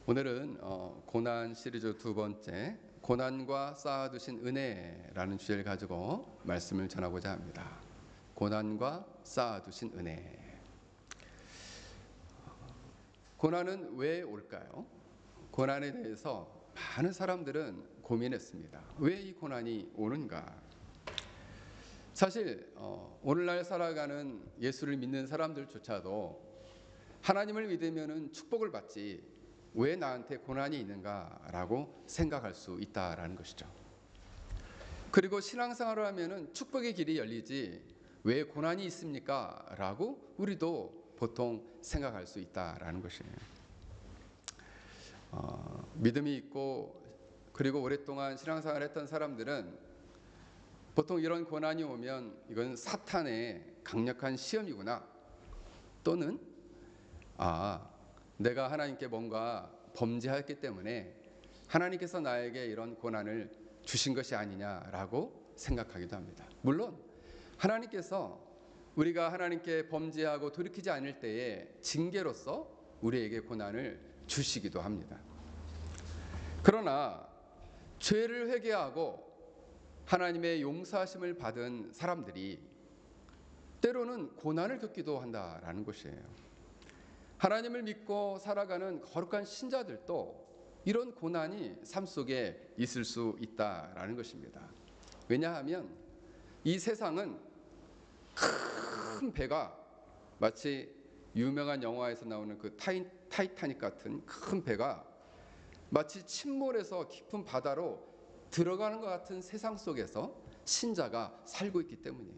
오늘은 고난 시리즈 두 번째 고난과 쌓아두신 은혜라는 주제를 가지고 말씀을 전하고자 합니다. 고난과 쌓아두신 은혜. 고난은 왜 올까요? 고난에 대해서 많은 사람들은 고민했습니다. 왜 이 고난이 오는가? 사실 오늘날 살아가는 예수를 믿는 사람들조차도 하나님을 믿으면 축복을 받지 왜 나한테 고난이 있는가라고 생각할 수 있다라는 것이죠. 그리고 신앙생활을 하면은 축복의 길이 열리지 왜 고난이 있습니까? 라고 우리도 보통 생각할 수 있다라는 것이에요. 믿음이 있고 그리고 오랫동안 신앙생활을 했던 사람들은 보통 이런 고난이 오면 이건 사탄의 강력한 시험이구나, 또는 내가 하나님께 뭔가 범죄했기 때문에 하나님께서 나에게 이런 고난을 주신 것이 아니냐라고 생각하기도 합니다. 물론 하나님께서 우리가 하나님께 범죄하고 돌이키지 않을 때에 징계로서 우리에게 고난을 주시기도 합니다. 그러나 죄를 회개하고 하나님의 용서하심을 받은 사람들이 때로는 고난을 겪기도 한다라는 것이에요. 하나님을 믿고 살아가는 거룩한 신자들도 이런 고난이 삶 속에 있을 수 있다라는 것입니다. 왜냐하면 이 세상은 큰 배가, 마치 유명한 영화에서 나오는 그 타이타닉 같은 큰 배가 마치 침몰해서 깊은 바다로 들어가는 것 같은 세상 속에서 신자가 살고 있기 때문이에요.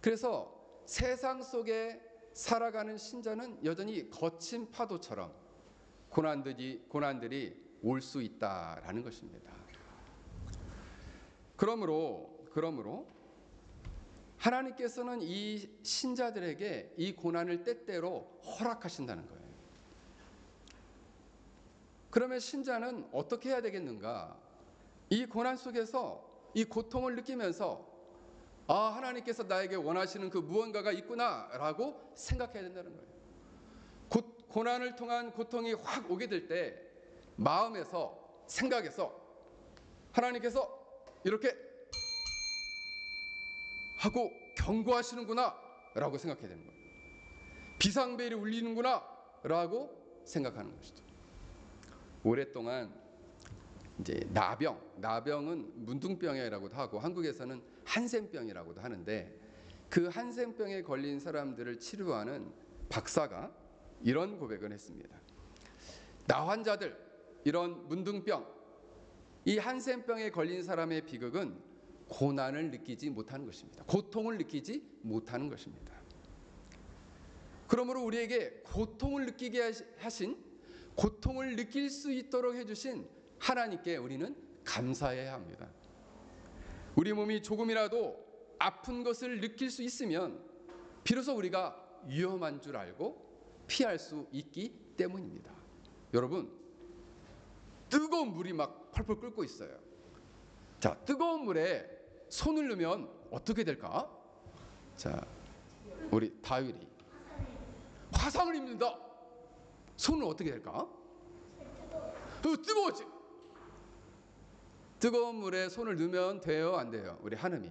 그래서 세상 속에 살아가는 신자는 여전히 거친 파도처럼 고난들이 올 수 있다라는 것입니다. 그러므로 하나님께서는 이 신자들에게 이 고난을 때때로 허락하신다는 거예요. 그러면 신자는 어떻게 해야 되겠는가? 이 고난 속에서 이 고통을 느끼면서 하나님께서 나에게 원하시는 그 무언가가 있구나라고 생각해야 된다는 거예요. 고난을 통한 고통이 확 오게 될 때 마음에서, 생각에서 하나님께서 이렇게 하고 경고하시는구나 라고 생각해야 되는 거예요. 비상벨이 울리는구나 라고 생각하는 것이죠. 오랫동안 이제 나병은 문둥병이라고도 하고 한국에서는 한센병이라고도 하는데, 그 한센병에 걸린 사람들을 치료하는 박사가 이런 고백을 했습니다. 나 환자들, 이런 문둥병, 이 한센병에 걸린 사람의 비극은 고난을 느끼지 못하는 것입니다. 고통을 느끼지 못하는 것입니다. 그러므로 우리에게 고통을 느끼게 하신, 고통을 느낄 수 있도록 해주신 하나님께 우리는 감사해야 합니다. 우리 몸이 조금이라도 아픈 것을 느낄 수 있으면 비로소 우리가 위험한 줄 알고 피할 수 있기 때문입니다. 여러분, 뜨거운 물이 막 펄펄 끓고 있어요. 자, 뜨거운 물에 손을 넣으면 어떻게 될까? 자, 우리 다율이 화상을 입는다. 손은 어떻게 될까? 뜨거워지. 뜨거운 물에 손을 넣으면 돼요, 안 돼요? 우리 하느미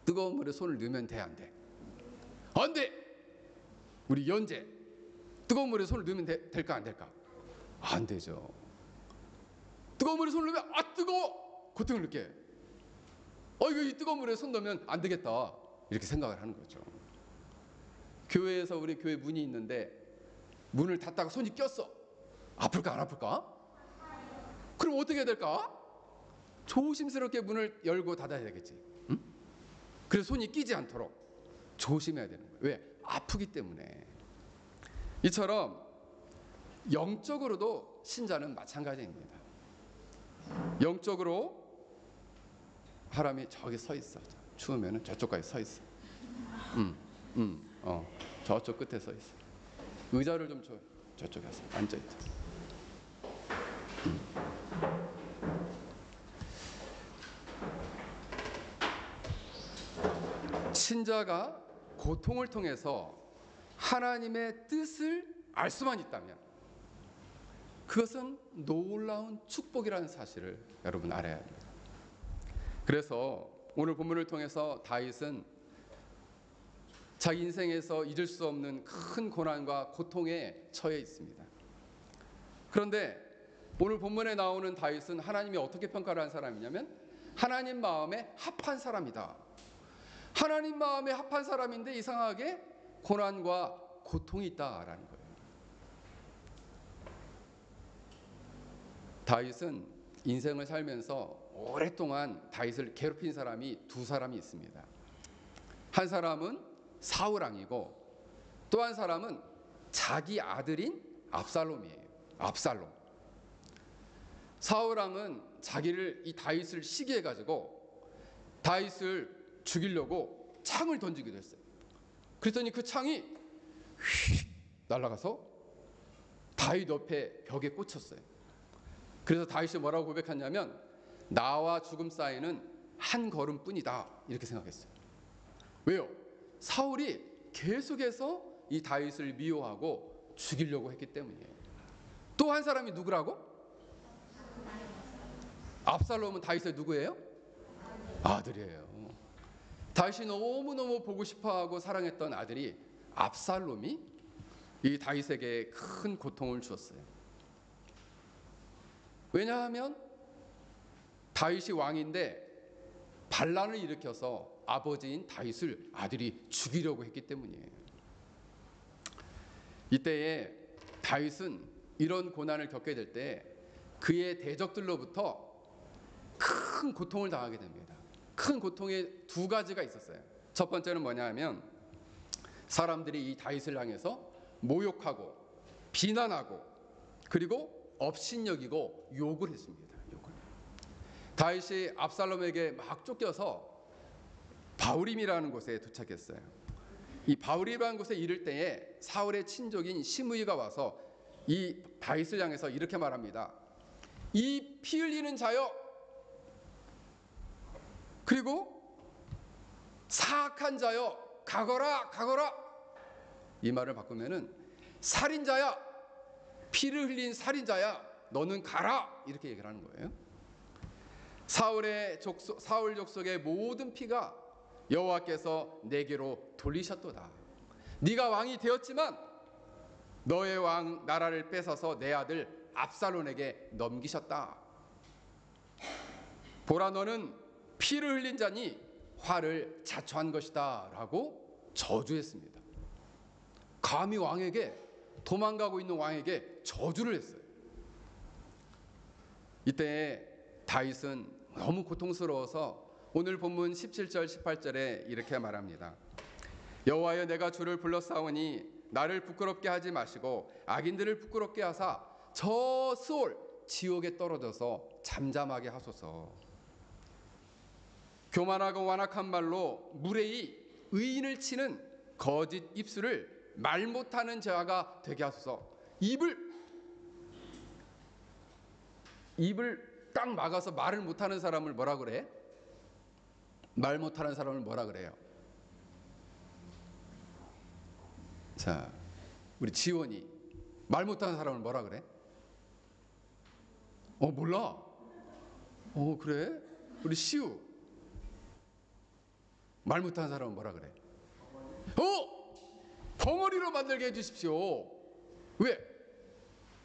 뜨거운 물에 손을 넣으면 돼, 안 돼? 안 돼. 우리 연재 뜨거운 물에 손을 넣으면 될까, 안 될까? 안 되죠. 뜨거운 물에 손을 넣으면 뜨거워, 고통을 느껴. 이거 이 뜨거운 물에 손 넣으면 안 되겠다, 이렇게 생각을 하는 거죠. 교회에서 우리 교회 문이 있는데 문을 닫다가 손이 꼈어. 아플까 안 아플까? 그럼 어떻게 해야 될까? 조심스럽게 문을 열고 닫아야 되겠지. 응? 그래서 손이 끼지 않도록 조심해야 되는 거예요. 왜? 아프기 때문에. 이처럼 영적으로도 신자는 마찬가지입니다. 영적으로 사람이 저기 서 있어. 추우면은 저쪽까지 서 있어. 저쪽 끝에 서 있어. 의자를 좀 줘. 저쪽에 앉아 있자. 신자가 고통을 통해서 하나님의 뜻을 알 수만 있다면, 그것은 놀라운 축복이라는 사실을 여러분 알아야 합니다. 그래서 오늘 본문을 통해서 다윗은 자기 인생에서 잊을 수 없는 큰 고난과 고통에 처해 있습니다. 그런데 오늘 본문에 나오는 다윗은 하나님이 어떻게 평가를 한 사람이냐면 하나님 마음에 합한 사람이다. 하나님 마음에 합한 사람인데 이상하게 고난과 고통이 있다라는 거예요. 다윗은 인생을 살면서 오랫동안 다윗을 괴롭힌 사람이 두 사람이 있습니다. 한 사람은 사울 왕이고 또 한 사람은 자기 아들인 압살롬이에요. 압살롬. 사울 왕은 자기를 이 다윗을 시기해 가지고 다윗을 죽이려고 창을 던지기도 했어요. 그랬더니 그 창이 휙 날아가서 다윗 옆에 벽에 꽂혔어요. 그래서 다윗이 뭐라고 고백했냐면 나와 죽음 사이는 한 걸음뿐이다 이렇게 생각했어요. 왜요? 사울이 계속해서 이 다윗을 미워하고 죽이려고 했기 때문이에요. 또 한 사람이 누구라고? 압살롬은 다윗의 누구예요? 아들이에요. 다윗이 너무너무 보고 싶어하고 사랑했던 아들이 압살롬이 이 다윗에게 큰 고통을 주었어요. 왜냐하면 다윗이 왕인데 반란을 일으켜서 아버지인 다윗을 아들이 죽이려고 했기 때문이에요. 이때에 다윗은 이런 고난을 겪게 될 때 그의 대적들로부터 큰 고통을 당하게 됩니다. 큰 고통의 두 가지가 있었어요. 첫 번째는 뭐냐 하면 사람들이 이 다윗을 향해서 모욕하고 비난하고 그리고 업신여기고 욕을 했습니다. 다윗이 압살롬에게 막 쫓겨서 바후림이라는 곳에 도착했어요. 이 바후림이라는 곳에 이를 때에 사울의 친족인 시므이가 와서 이 다윗을 향해서 이렇게 말합니다. 이 피 흘리는 자여 그리고 사악한 자여 가거라 가거라. 이 말을 바꾸면은 살인자야 피를 흘린 살인자야 너는 가라 이렇게 얘기를 하는 거예요. 사울 족속의 모든 피가 여호와께서 내게로 돌리셨도다. 네가 왕이 되었지만 너의 왕 나라를 뺏어서 내 아들 압살롬에게 넘기셨다. 보라 너는 피를 흘린 자니 화를 자초한 것이다 라고 저주했습니다. 감히 왕에게 도망가고 있는 왕에게 저주를 했어요. 이때 다윗은 너무 고통스러워서 오늘 본문 17절 18절에 이렇게 말합니다. 여호와여 내가 주를 불러싸우니 나를 부끄럽게 하지 마시고 악인들을 부끄럽게 하사 저 스올 지옥에 떨어져서 잠잠하게 하소서. 교만하고 완악한 말로 무례히 의인을 치는 거짓 입술을 말 못하는 자가 되게 하소서. 입을 딱 막아서 말을 못하는 사람을 뭐라 그래? 말 못하는 사람을 뭐라 그래요? 자, 우리 지원이 말 못하는 사람을 뭐라 그래? 몰라. 그래? 우리 시우 말 못하는 사람은 뭐라 그래? 벙어리로 만들게 해주십시오. 왜?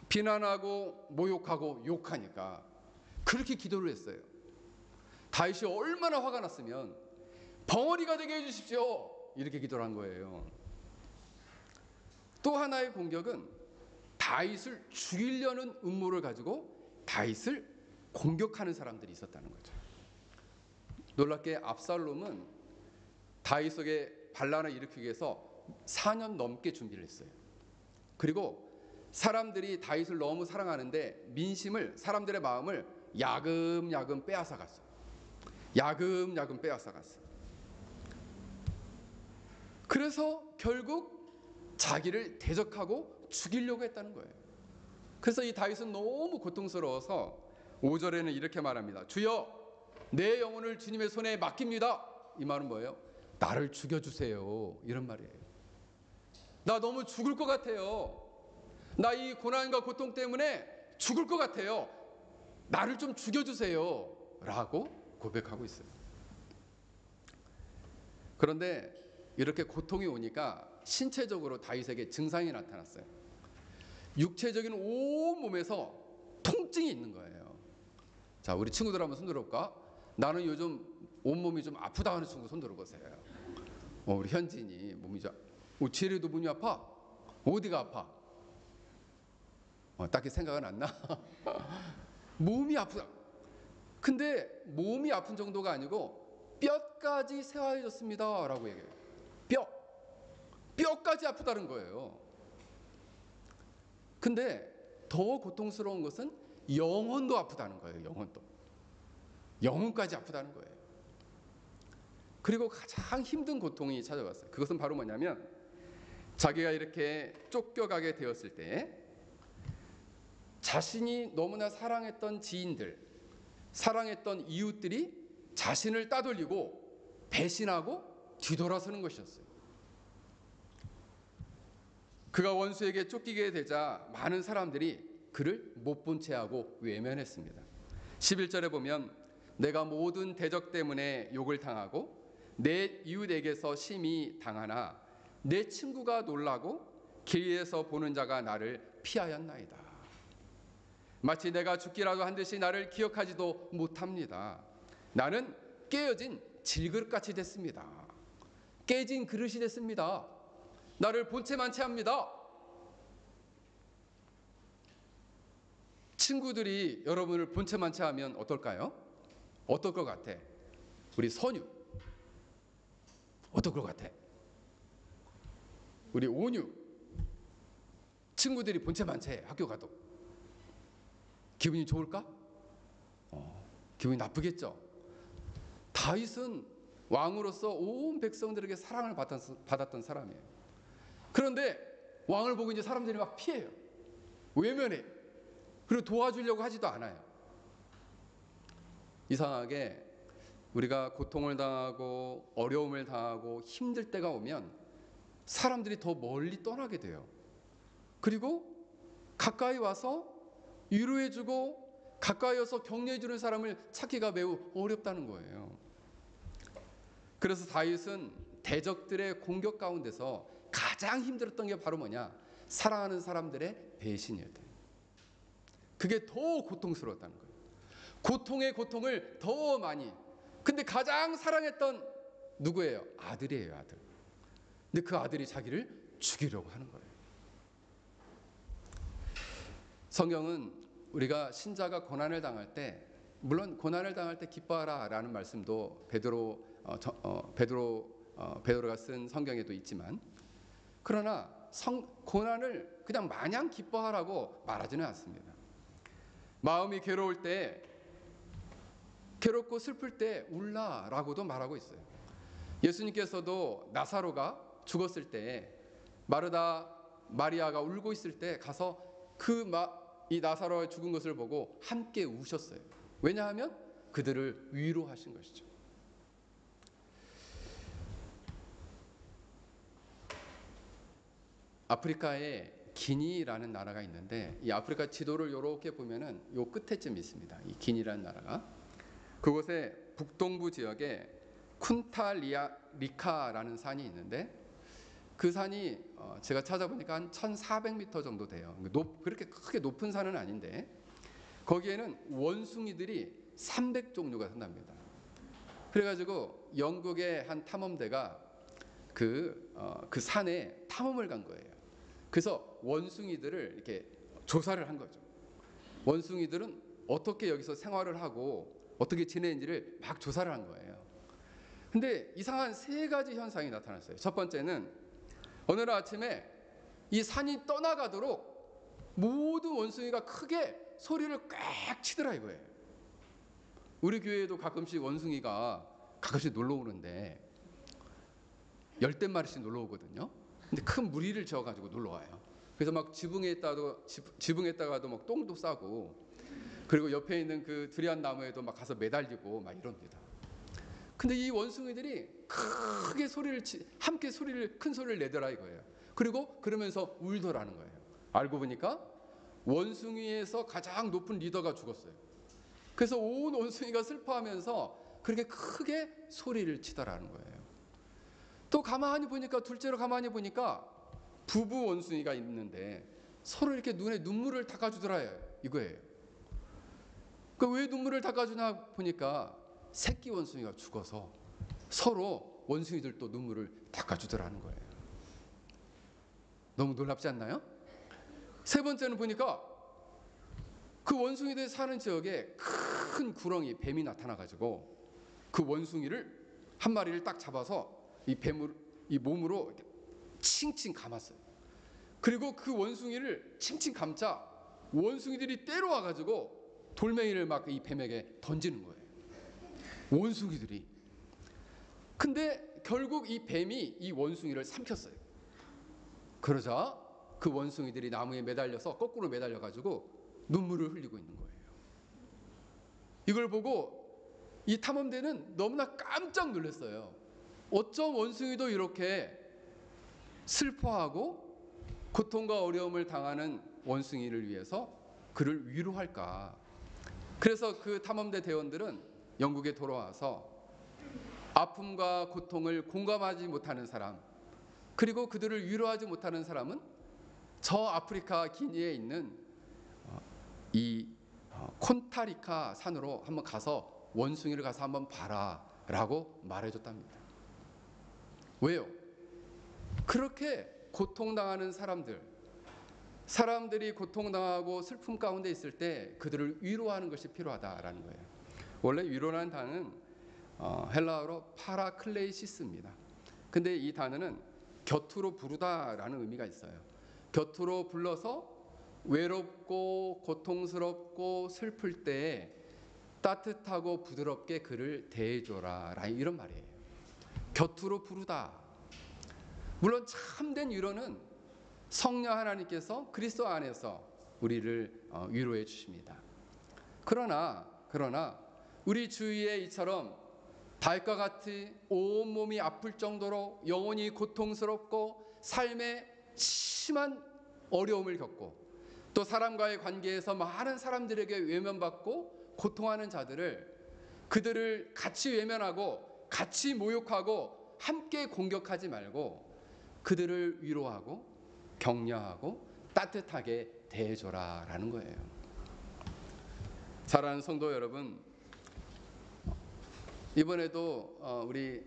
비난하고 모욕하고 욕하니까 그렇게 기도를 했어요. 다윗이 얼마나 화가 났으면 벙어리가 되게 해주십시오 이렇게 기도를 한 거예요. 또 하나의 공격은 다윗을 죽이려는 음모를 가지고 다윗을 공격하는 사람들이 있었다는 거죠. 놀랍게 압살롬은 다윗에게 반란을 일으키기 위해서 4년 넘게 준비를 했어요. 그리고 사람들이 다윗을 너무 사랑하는데 사람들의 마음을 야금야금 빼앗아 갔어요. 야금야금 빼앗아 갔어요. 그래서 결국 자기를 대적하고 죽이려고 했다는 거예요. 그래서 이 다윗은 너무 고통스러워서 5절에는 이렇게 말합니다. 주여 내 영혼을 주님의 손에 맡깁니다. 이 말은 뭐예요? 나를 죽여주세요 이런 말이에요. 나 너무 죽을 것 같아요. 나 이 고난과 고통 때문에 죽을 것 같아요. 나를 좀 죽여주세요. 라고 고백하고 있어요. 그런데 이렇게 고통이 오니까 신체적으로 다윗에게 증상이 나타났어요. 육체적인 온몸에서 통증이 있는 거예요. 자, 우리 친구들 한번 손 들어볼까? 나는 요즘 온몸이 좀 아프다 하는 친구 손 들어보세요. 우리 현진이 몸이 좀, 지혜리도 몸이 아파? 어디가 아파? 딱히 생각은 안 나? 몸이 아프다. 근데 몸이 아픈 정도가 아니고 뼈까지 새하얘졌습니다 라고 얘기해요. 뼈까지 아프다는 거예요. 근데 더 고통스러운 것은 영혼도 아프다는 거예요. 영혼까지 아프다는 거예요. 그리고 가장 힘든 고통이 찾아왔어요. 그것은 바로 뭐냐면 자기가 이렇게 쫓겨가게 되었을 때 자신이 너무나 사랑했던 지인들, 사랑했던 이웃들이 자신을 따돌리고 배신하고 뒤돌아서는 것이었어요. 그가 원수에게 쫓기게 되자 많은 사람들이 그를 못 본 채 하고 외면했습니다. 11절에 보면 내가 모든 대적 때문에 욕을 당하고 내 이웃에게서 심히 당하나 내 친구가 놀라고 길에서 보는 자가 나를 피하였나이다. 마치 내가 죽기라도 한 듯이 나를 기억하지도 못합니다. 나는 깨어진 질그릇같이 됐습니다. 깨진 그릇이 됐습니다. 나를 본체만 채합니다. 친구들이 여러분을 본체만 채하면 어떨까요? 어떨 것 같아? 우리 선유 어떨 것 같아? 우리 온유 친구들이 본체만 채해 학교 가도 기분이 좋을까? 기분이 나쁘겠죠. 다윗은 왕으로서 온 백성들에게 사랑을 받았던 사람이에요. 그런데 왕을 보고 이제 사람들이 막 피해요. 외면해. 그리고 도와주려고 하지도 않아요. 이상하게 우리가 고통을 당하고 어려움을 당하고 힘들 때가 오면 사람들이 더 멀리 떠나게 돼요. 그리고 가까이 와서 위로해주고 가까이 와서 격려해주는 사람을 찾기가 매우 어렵다는 거예요. 그래서 다윗은 대적들의 공격 가운데서 가장 힘들었던 게 바로 뭐냐? 사랑하는 사람들의 배신이었대요. 그게 더 고통스러웠다는 거예요. 고통의 고통을 더 많이. 근데 가장 사랑했던 누구예요? 아들이에요, 아들. 근데 그 아들이 자기를 죽이려고 하는 거예요. 성경은 우리가 신자가 고난을 당할 때, 물론 고난을 당할 때 기뻐하라라는 말씀도 베드로가 쓴 성경에도 있지만, 그러나 고난을 그냥 마냥 기뻐하라고 말하지는 않습니다. 마음이 괴로울 때, 괴롭고 슬플 때 울라라고도 말하고 있어요. 예수님께서도 나사로가 죽었을 때 마르다 마리아가 울고 있을 때 가서 이 나사로가 죽은 것을 보고 함께 우셨어요. 왜냐하면 그들을 위로하신 것이죠. 아프리카에 기니라는 나라가 있는데 이 아프리카 지도를 이렇게 보면은 요 끝에쯤 있습니다. 이 기니라는 나라가 그곳에 북동부 지역에 쿤탈리카라는 산이 있는데 그 산이 제가 찾아보니까 한 1,400m 정도 돼요. 그렇게 크게 높은 산은 아닌데 거기에는 원숭이들이 300종류가 산답니다. 그래가지고 영국의 한 탐험대가 그 산에 탐험을 간 거예요. 그래서 원숭이들을 이렇게 조사를 한 거죠. 원숭이들은 어떻게 여기서 생활을 하고 어떻게 지내는지를 막 조사를 한 거예요. 근데 이상한 세 가지 현상이 나타났어요. 첫 번째는 어느 날 아침에 이 산이 떠나가도록 모든 원숭이가 크게 소리를 꽥 치더라 이거예요. 우리 교회에도 가끔씩 원숭이가 가끔씩 놀러 오는데 10마리씩 놀러 오거든요. 근데 큰 무리를 지어가지고 놀러 와요. 그래서 막 지붕에다가도 막 똥도 싸고, 그리고 옆에 있는 그 두리안 나무에도 막 가서 매달리고 막 이럽니다. 근데 이 원숭이들이 크게 큰 소리를 내더라 이거예요. 그리고 그러면서 울더라는 거예요. 알고 보니까 원숭이에서 가장 높은 리더가 죽었어요. 그래서 온 원숭이가 슬퍼하면서 그렇게 크게 소리를 치더라는 거예요. 또 가만히 보니까, 둘째로 가만히 보니까 부부 원숭이가 있는데 서로 이렇게 눈에 눈물을 닦아주더라 이거예요. 왜 눈물을 닦아주나 보니까 새끼 원숭이가 죽어서 서로 원숭이들도 눈물을 닦아주더라는 거예요. 너무 놀랍지 않나요? 세 번째는 보니까 그 원숭이들 사는 지역에 큰 구렁이 뱀이 나타나가지고 그 원숭이를 한 마리를 딱 잡아서 이 몸으로 칭칭 감았어요. 그리고 그 원숭이를 칭칭 감자 원숭이들이 때려와가지고 돌멩이를 막 이 뱀에게 던지는 거예요. 원숭이들이. 근데 결국 이 뱀이 이 원숭이를 삼켰어요. 그러자 그 원숭이들이 나무에 매달려서 거꾸로 매달려가지고 눈물을 흘리고 있는 거예요. 이걸 보고 이 탐험대는 너무나 깜짝 놀랐어요. 어쩜 원숭이도 이렇게 슬퍼하고 고통과 어려움을 당하는 원숭이를 위해서 그를 위로할까. 그래서 그 탐험대 대원들은 영국에 돌아와서 아픔과 고통을 공감하지 못하는 사람, 그리고 그들을 위로하지 못하는 사람은 저 아프리카 기니에 있는 이 콘타리카 산으로 한번 가서 원숭이를 가서 한번 봐라 라고 말해줬답니다. 왜요? 그렇게 고통당하는 사람들이 고통당하고 슬픔 가운데 있을 때 그들을 위로하는 것이 필요하다라는 거예요. 원래 위로라는 단어는 헬라어로 파라클레이시스입니다. 근데 이 단어는 곁으로 부르다라는 의미가 있어요. 곁으로 불러서 외롭고 고통스럽고 슬플 때에 따뜻하고 부드럽게 그를 대해줘라 이런 말이에요. 곁으로 부르다. 물론 참된 위로는 성령 하나님께서 그리스도 안에서 우리를 위로해 주십니다. 그러나 우리 주위에 이처럼 다윗과 같이 온몸이 아플 정도로 영혼이 고통스럽고 삶에 심한 어려움을 겪고 또 사람과의 관계에서 많은 사람들에게 외면받고 고통하는 그들을 같이 외면하고 같이 모욕하고 함께 공격하지 말고 그들을 위로하고 격려하고 따뜻하게 대해줘라라는 거예요. 사랑하는 성도 여러분, 이번에도 우리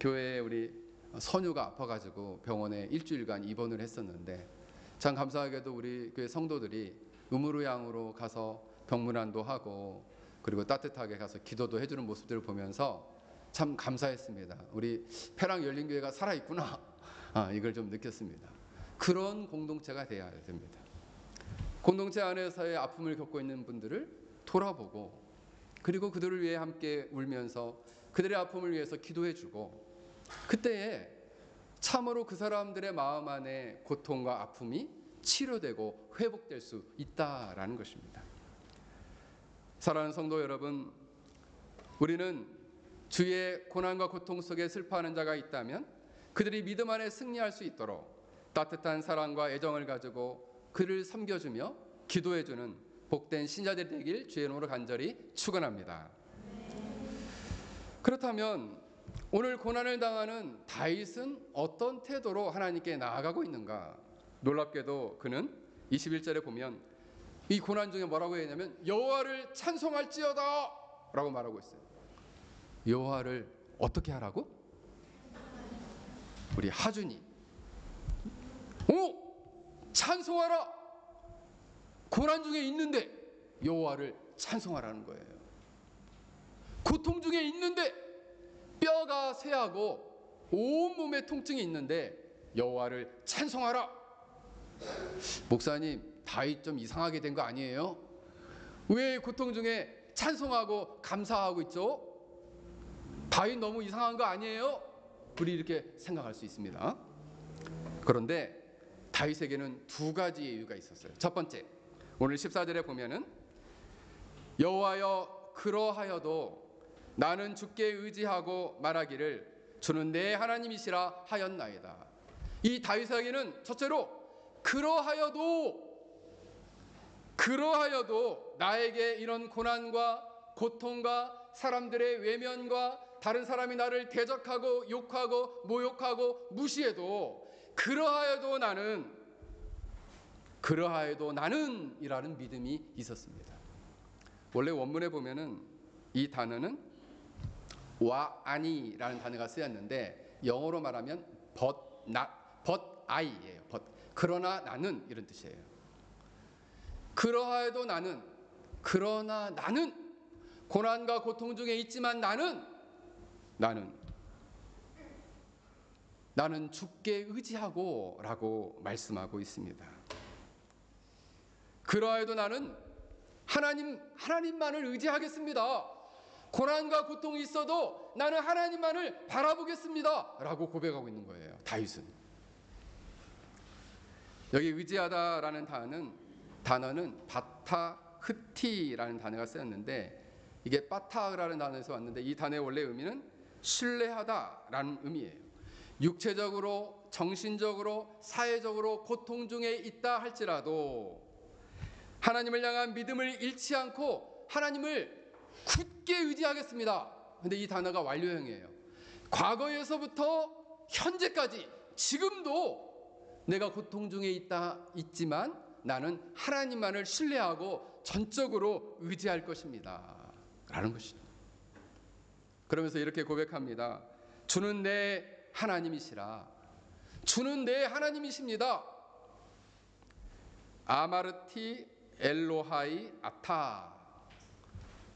교회에 우리 선유가 아파가지고 병원에 일주일간 입원을 했었는데 참 감사하게도 우리 교회 성도들이 의무로양으로 가서 병문안도 하고 그리고 따뜻하게 가서 기도도 해주는 모습들을 보면서 참 감사했습니다. 우리 패랑 열린교회가 살아있구나, 이걸 좀 느꼈습니다. 그런 공동체가 돼야 됩니다. 공동체 안에서의 아픔을 겪고 있는 분들을 돌아보고 그리고 그들을 위해 함께 울면서 그들의 아픔을 위해서 기도해주고 그때에 참으로 그 사람들의 마음 안에 고통과 아픔이 치료되고 회복될 수 있다라는 것입니다. 사랑하는 성도 여러분, 우리는 주의 고난과 고통 속에 슬퍼하는 자가 있다면 그들이 믿음 안에 승리할 수 있도록 따뜻한 사랑과 애정을 가지고 그를 섬겨주며 기도해주는 복된 신자들이 되길 주의 이름으로 간절히 축원합니다. 그렇다면 오늘 고난을 당하는 다윗은 어떤 태도로 하나님께 나아가고 있는가? 놀랍게도 그는 21절에 보면 이 고난 중에 뭐라고 했냐면 여호와를 찬송할지어다 라고 말하고 있어요. 여호와를 어떻게 하라고? 우리 하준이 찬송하라. 고난 중에 있는데 여호와를 찬송하라는 거예요. 고통 중에 있는데 뼈가 쇠하고 온몸에 통증이 있는데 여호와를 찬송하라. 목사님, 다윗 좀 이상하게 된 거 아니에요? 왜 고통 중에 찬송하고 감사하고 있죠? 다윗 너무 이상한 거 아니에요? 우리 이렇게 생각할 수 있습니다. 그런데 다윗에게는 두 가지 이유가 있었어요. 첫 번째, 오늘 14절에 보면은 여호와여 그러하여도 나는 주께 의지하고 말하기를 주는 내 하나님이시라 하였나이다. 이 다윗에게는 첫째로 그러하여도 그러하여도 나에게 이런 고난과 고통과 사람들의 외면과 다른 사람이 나를 대적하고 욕하고 모욕하고 무시해도 그러하여도 나는 이라는 믿음이 있었습니다. 원래 원문에 보면은 이 단어는 와 아니라는 단어가 쓰였는데 영어로 말하면 but I예요. 그러나 나는 이런 뜻이에요. 그러하여도 그러나 나는 고난과 고통 중에 있지만 나는 주께 의지하고 라고 말씀하고 있습니다. 그러하여도 나는 하나님만을 의지하겠습니다. 고난과 고통이 있어도 나는 하나님만을 바라보겠습니다 라고 고백하고 있는 거예요. 다윗은. 여기 의지하다라는 단어는 바타흐티라는 단어가 쓰였는데 이게 바타라는 단어에서 왔는데 이 단어의 원래 의미는 신뢰하다라는 의미예요. 육체적으로, 정신적으로, 사회적으로 고통 중에 있다 할지라도 하나님을 향한 믿음을 잃지 않고 하나님을 굳게 의지하겠습니다. 근데 이 단어가 완료형이에요. 과거에서부터 현재까지 지금도 내가 고통 중에 있지만 나는 하나님만을 신뢰하고 전적으로 의지할 것입니다 라는 것이죠. 그러면서 이렇게 고백합니다. 주는 내 하나님이시라. 주는 내 하나님이십니다. 아마르티 엘로하이 아타.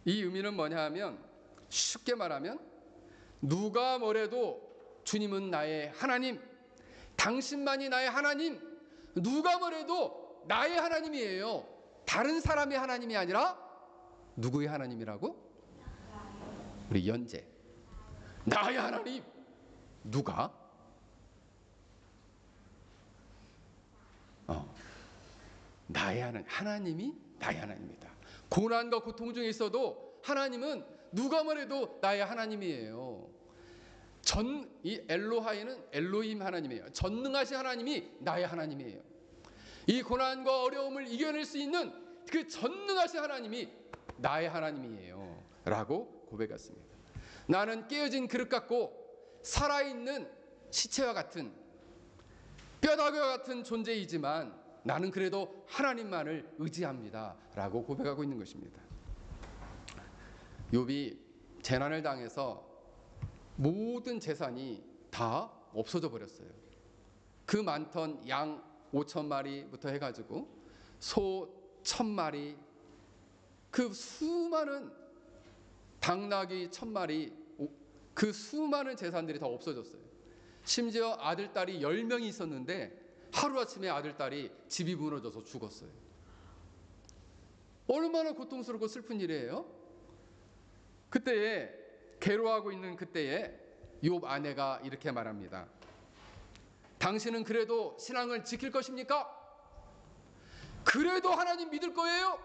이 의미는 뭐냐 하면 쉽게 말하면 누가 뭐래도 주님은 나의 하나님, 당신만이 나의 하나님, 누가 뭐래도 나의 하나님이에요. 다른 사람의 하나님이 아니라 누구의 하나님이라고? 우리 연재. 나의 하나님. 누가? 나의 하나님이 나의 하나님이다. 고난과 고통 중에 있어도 하나님은 누가 뭐래도 나의 하나님이에요. 이 엘로하이는 엘로힘 하나님이에요. 전능하신 하나님이 나의 하나님이에요. 이 고난과 어려움을 이겨낼 수 있는 그 전능하신 하나님이 나의 하나님이에요 라고 고백했습니다. 나는 깨어진 그릇 같고 살아있는 시체와 같은 뼈다귀와 같은 존재이지만 나는 그래도 하나님만을 의지합니다 라고 고백하고 있는 것입니다. 욥이 재난을 당해서 모든 재산이 다 없어져 버렸어요. 그 많던 양 5,000마리부터 해가지고 소 1,000마리, 그 수많은 당나귀 1,000마리, 그 수많은 재산들이 다 없어졌어요. 심지어 아들, 딸이 10명이 있었는데 하루아침에 아들, 딸이 집이 무너져서 죽었어요. 얼마나 고통스럽고 슬픈 일이에요. 그때에 괴로워하고 있는 그때에 욥 아내가 이렇게 말합니다. 당신은 그래도 신앙을 지킬 것입니까? 그래도 하나님 믿을 거예요?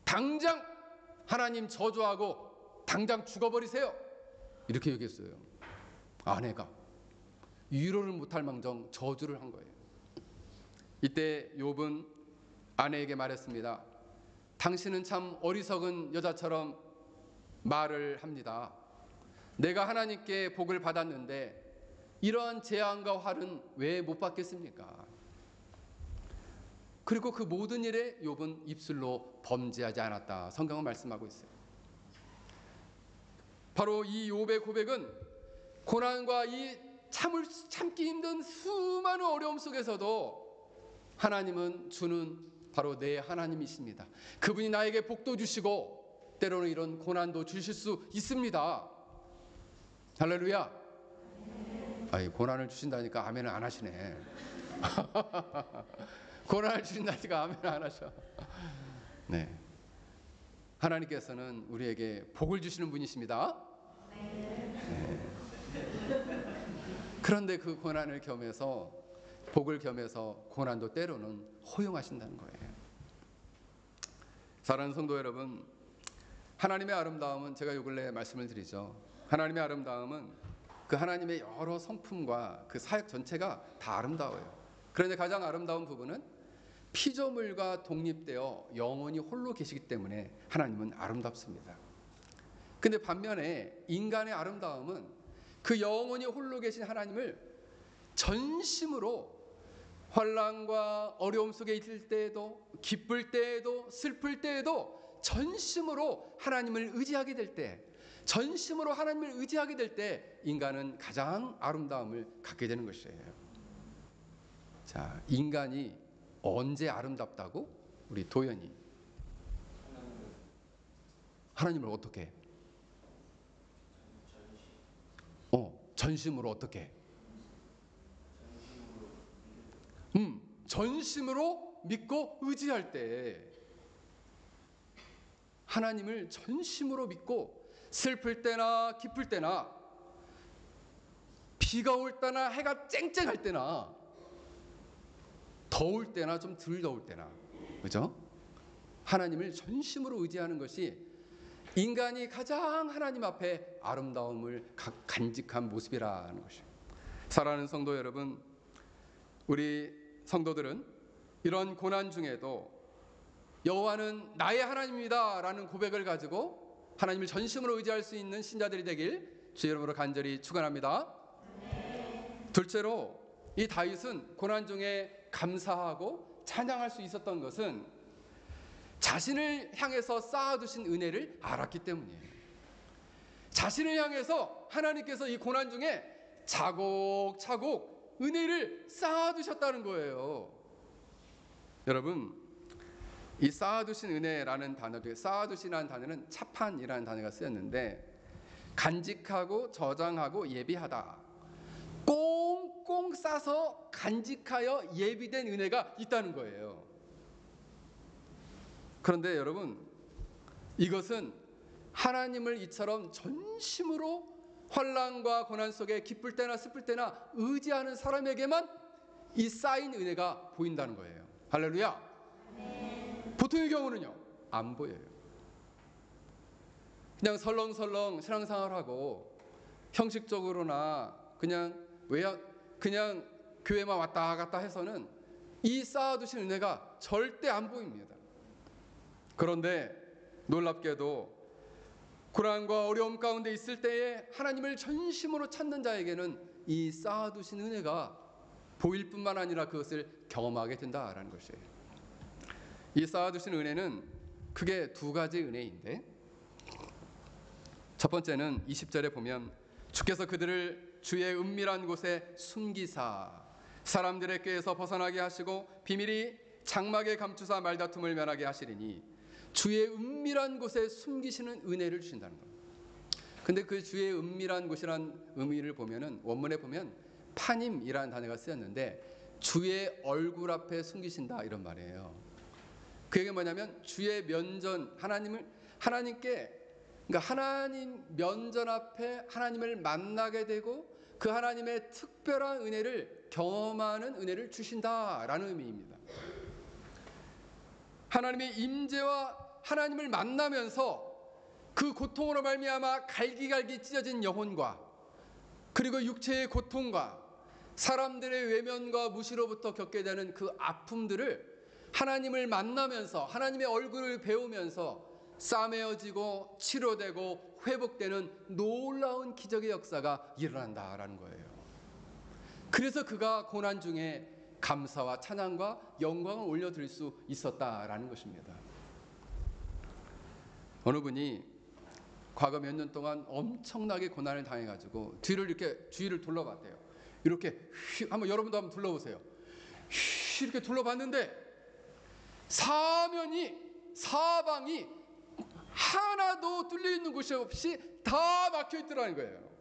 당장 하나님 저주하고 당장 죽어버리세요. 이렇게 얘기했어요. 아내가 위로를 못할 망정 저주를 한 거예요. 이때 욥은 아내에게 말했습니다. 당신은 참 어리석은 여자처럼 말을 합니다. 내가 하나님께 복을 받았는데 이러한 재앙과 화는 왜 못 받겠습니까? 그리고 그 모든 일에 욥은 입술로 범죄하지 않았다. 성경은 말씀하고 있어요. 바로 이 욥의 고백은 고난과 이 참기 힘든 수많은 어려움 속에서도 하나님은 주는 바로 내 하나님이십니다. 그분이 나에게 복도 주시고 때로는 이런 고난도 주실 수 있습니다. 할렐루야. 아이, 고난을 주신다니까 아멘을 안 하시네. 고난을 주신다니까 아멘을 안 하셔. 네, 하나님께서는 우리에게 복을 주시는 분이십니다. 네. 그런데 그 고난을 겸해서 복을 겸해서 고난도 때로는 허용하신다는 거예요. 사랑하는 성도 여러분, 하나님의 아름다움은 제가 요 근래 말씀을 드리죠. 하나님의 아름다움은 그 하나님의 여러 성품과 그 사역 전체가 다 아름다워요. 그런데 가장 아름다운 부분은 피조물과 독립되어 영원히 홀로 계시기 때문에 하나님은 아름답습니다. 근데 반면에 인간의 아름다움은 그 영원히 홀로 계신 하나님을 전심으로 환난과 어려움 속에 있을 때에도, 기쁠 때에도, 슬플 때에도 전심으로 하나님을 의지하게 될 때, 전심으로 하나님을 의지하게 될 때 인간은 가장 아름다움을 갖게 되는 것이에요. 자, 인간이 언제 아름답다고? 우리 도연이. 하나님을 어떻게? 전심으로 어떻게? 전심으로 믿고 의지할 때, 하나님을 전심으로 믿고 슬플 때나 기쁠 때나 비가 올 때나 해가 쨍쨍할 때나 더울 때나 좀 덜 더울 때나, 그죠? 하나님을 전심으로 의지하는 것이 인간이 가장 하나님 앞에 아름다움을 간직한 모습이라는 것이에요. 사랑하는 성도 여러분, 우리 성도들은 이런 고난 중에도 여호와는 나의 하나님입니다 라는 고백을 가지고 하나님을 전심으로 의지할 수 있는 신자들이 되길 주의 이름으로 간절히 축원합니다. 둘째로 이 다윗은 고난 중에 감사하고 찬양할 수 있었던 것은 자신을 향해서 쌓아두신 은혜를 알았기 때문이에요. 자신을 향해서 하나님께서 이 고난 중에 차곡차곡 은혜를 쌓아두셨다는 거예요. 여러분, 이 쌓아두신 은혜라는 단어 중에 쌓아두시라는 단어는 차판이라는 단어가 쓰였는데, 간직하고 저장하고 예비하다, 꽁꽁 싸서 간직하여 예비된 은혜가 있다는 거예요. 그런데 여러분, 이것은 하나님을 이처럼 전심으로 환난과 고난 속에 기쁠 때나 슬플 때나 의지하는 사람에게만 이 쌓인 은혜가 보인다는 거예요. 할렐루야. 보통의 경우는요, 안 보여요. 그냥 설렁설렁 신앙생활을 하고 형식적으로나 그냥 교회만 왔다 갔다 해서는 이 쌓아두신 은혜가 절대 안 보입니다. 그런데 놀랍게도 고난과 어려움 가운데 있을 때에 하나님을 전심으로 찾는 자에게는 이 쌓아두신 은혜가 보일 뿐만 아니라 그것을 경험하게 된다라는 것이에요. 이 쌓아두신 은혜는 크게 두 가지 은혜인데, 첫 번째는 20절에 보면 주께서 그들을 주의 은밀한 곳에 숨기사 사람들의 꾀에서 벗어나게 하시고 비밀이 장막에 감추사 말다툼을 면하게 하시리니, 주의 은밀한 곳에 숨기시는 은혜를 주신다는 겁니다. 근데 그 주의 은밀한 곳이란 의미를 보면은 원문에 보면 파님이라는 단어가 쓰였는데 주의 얼굴 앞에 숨기신다 이런 말이에요. 그게 뭐냐면 주의 면전, 하나님께, 그러니까 하나님 면전 앞에 하나님을 만나게 되고 그 하나님의 특별한 은혜를 경험하는 은혜를 주신다라는 의미입니다. 하나님의 임재와 하나님을 만나면서 그 고통으로 말미암아 갈기갈기 찢어진 영혼과 그리고 육체의 고통과 사람들의 외면과 무시로부터 겪게 되는 그 아픔들을 하나님을 만나면서 하나님의 얼굴을 배우면서 싸매어지고 치료되고 회복되는 놀라운 기적의 역사가 일어난다라는 거예요. 그래서 그가 고난 중에 감사와 찬양과 영광을 올려드릴 수 있었다라는 것입니다. 어느 분이 과거 몇 년 동안 엄청나게 고난을 당해가지고 뒤를 이렇게 주위를 둘러봤대요. 이렇게 한번 여러분도 한번 둘러보세요. 이렇게 둘러봤는데 사방이 하나도 뚫려 있는 곳이 없이 다 막혀 있더라는 거예요.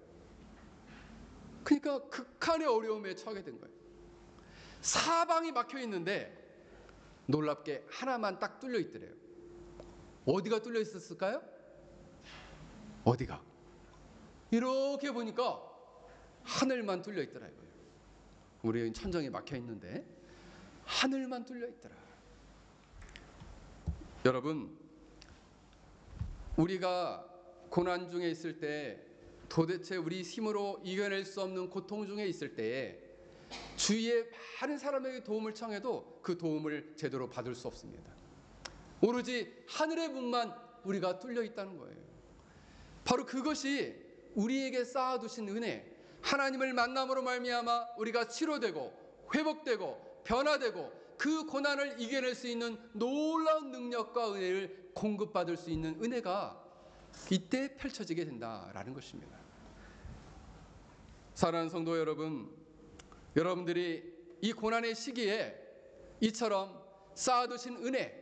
그러니까 극한의 어려움에 처하게 된 거예요. 사방이 막혀 있는데 놀랍게 하나만 딱 뚫려 있더래요. 어디가 뚫려 있었을까요? 어디가? 이렇게 보니까 하늘만 뚫려 있더라고요. 우리 천정이 막혀 있는데 하늘만 뚫려 있더라. 여러분, 우리가 고난 중에 있을 때 도대체 우리 힘으로 이겨낼 수 없는 고통 중에 있을 때에 주위에 많은 사람에게 도움을 청해도 그 도움을 제대로 받을 수 없습니다. 오로지 하늘의 문만 우리가 뚫려 있다는 거예요. 바로 그것이 우리에게 쌓아두신 은혜, 하나님을 만남으로 말미암아 우리가 치료되고 회복되고 변화되고 그 고난을 이겨낼 수 있는 놀라운 능력과 은혜를 공급받을 수 있는 은혜가 이때 펼쳐지게 된다라는 것입니다. 사랑하는 성도 여러분, 여러분들이 이 고난의 시기에 이처럼 쌓아두신 은혜,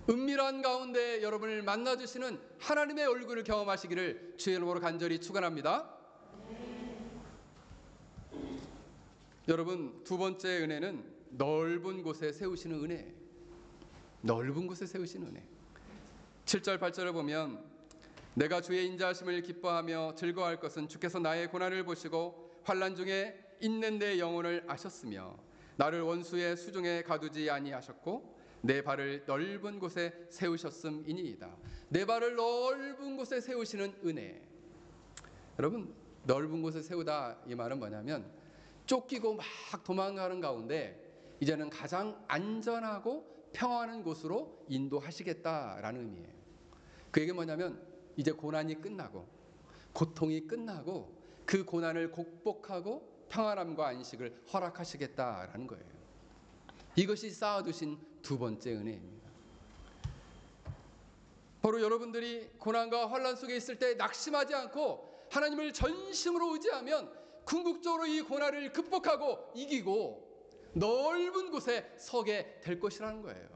은밀한 가운데 여러분을 만나주시는 하나님의 얼굴을 경험하시기를 주의 이름으로 간절히 축원합니다. 여러분, 두 번째 은혜는 넓은 곳에 세우시는 은혜. 넓은 곳에 세우시는 은혜. 7절 8절을 보면 내가 주의 인자하심을 기뻐하며 즐거워할 것은 주께서 나의 고난을 보시고 환난 중에 있는 내 영혼을 아셨으며 나를 원수의 수중에 가두지 아니하셨고 내 발을 넓은 곳에 세우셨음이니이다. 내 발을 넓은 곳에 세우시는 은혜. 여러분, 넓은 곳에 세우다 이 말은 뭐냐면 쫓기고 막 도망가는 가운데 이제는 가장 안전하고 평안한 곳으로 인도하시겠다라는 의미예요. 그 얘기는 뭐냐면 이제 고난이 끝나고 고통이 끝나고 그 고난을 극복하고 평안함과 안식을 허락하시겠다라는 거예요. 이것이 쌓아두신 두 번째 은혜입니다. 바로 여러분들이 고난과 환난 속에 있을 때 낙심하지 않고 하나님을 전심으로 의지하면 궁극적으로 이 고난을 극복하고 이기고 넓은 곳에 서게 될 것이라는 거예요.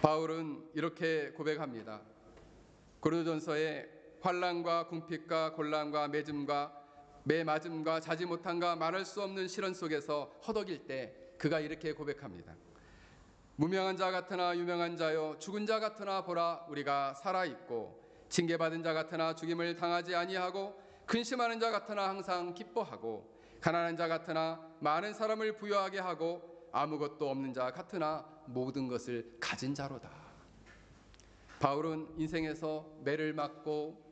바울은 이렇게 고백합니다. 고린도전서에 환난과 궁핍과 곤란과 매맞음과 자지 못함과 말할 수 없는 시련 속에서 허덕일 때 그가 이렇게 고백합니다. 무명한 자 같으나 유명한 자요 죽은 자 같으나 보라 우리가 살아있고 징계받은 자 같으나 죽임을 당하지 아니하고 근심하는 자 같으나 항상 기뻐하고 가난한 자 같으나 많은 사람을 부유하게 하고 아무것도 없는 자 같으나 모든 것을 가진 자로다. 바울은 인생에서 매를 맞고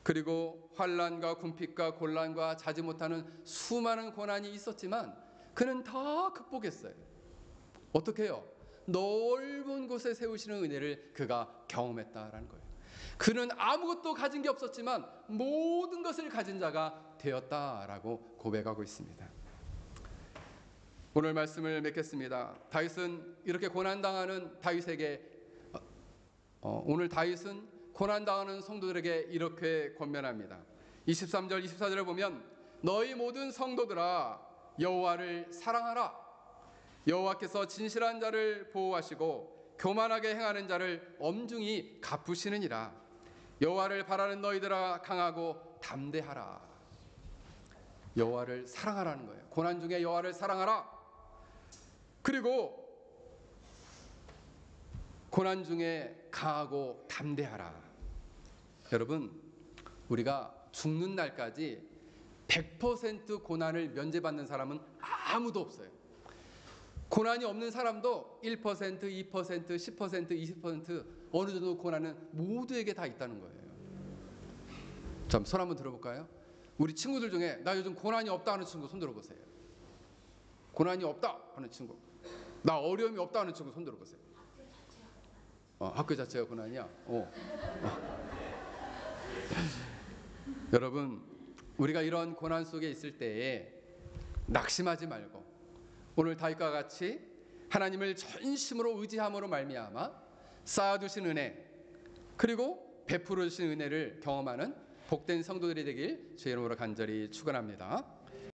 그리고 환난과 궁핍과 곤란과 자지 못하는 수많은 고난이 있었지만 그는 다 극복했어요. 어떻게 해요? 넓은 곳에 세우시는 은혜를 그가 경험했다라는 거예요. 그는 아무것도 가진 게 없었지만 모든 것을 가진 자가 되었다라고 고백하고 있습니다. 오늘 말씀을 맺겠습니다. 다윗은 이렇게 고난당하는 다윗에게 오늘 다윗은 고난당하는 성도들에게 이렇게 권면합니다. 23절 24절을 보면 너희 모든 성도들아 여호와를 사랑하라. 여호와께서 진실한 자를 보호하시고 교만하게 행하는 자를 엄중히 갚으시느니라. 여호와를 바라는 너희들아 강하고 담대하라. 여호와를 사랑하라는 거예요. 고난 중에 여호와를 사랑하라. 그리고 고난 중에 강하고 담대하라. 여러분, 우리가 죽는 날까지 100% 고난을 면제받는 사람은 아무도 없어요. 고난이 없는 사람도 1%, 2%, 10%, 20% 어느 정도 고난은 모두에게 다 있다는 거예요. 자, 손 한번 들어볼까요? 우리 친구들 중에 나 요즘 고난이 없다 하는 친구 손 들어보세요. 고난이 없다 하는 친구, 나 어려움이 없다 하는 친구 손 들어보세요. 학교 자체가 고난이야. 여러분, 우리가 이런 고난 속에 있을 때에 낙심하지 말고 오늘 다윗과 같이 하나님을 전심으로 의지함으로 말미암아 쌓아두신 은혜 그리고 베풀어 주신 은혜를 경험하는 복된 성도들이 되길 주의 이름으로 간절히 축원합니다.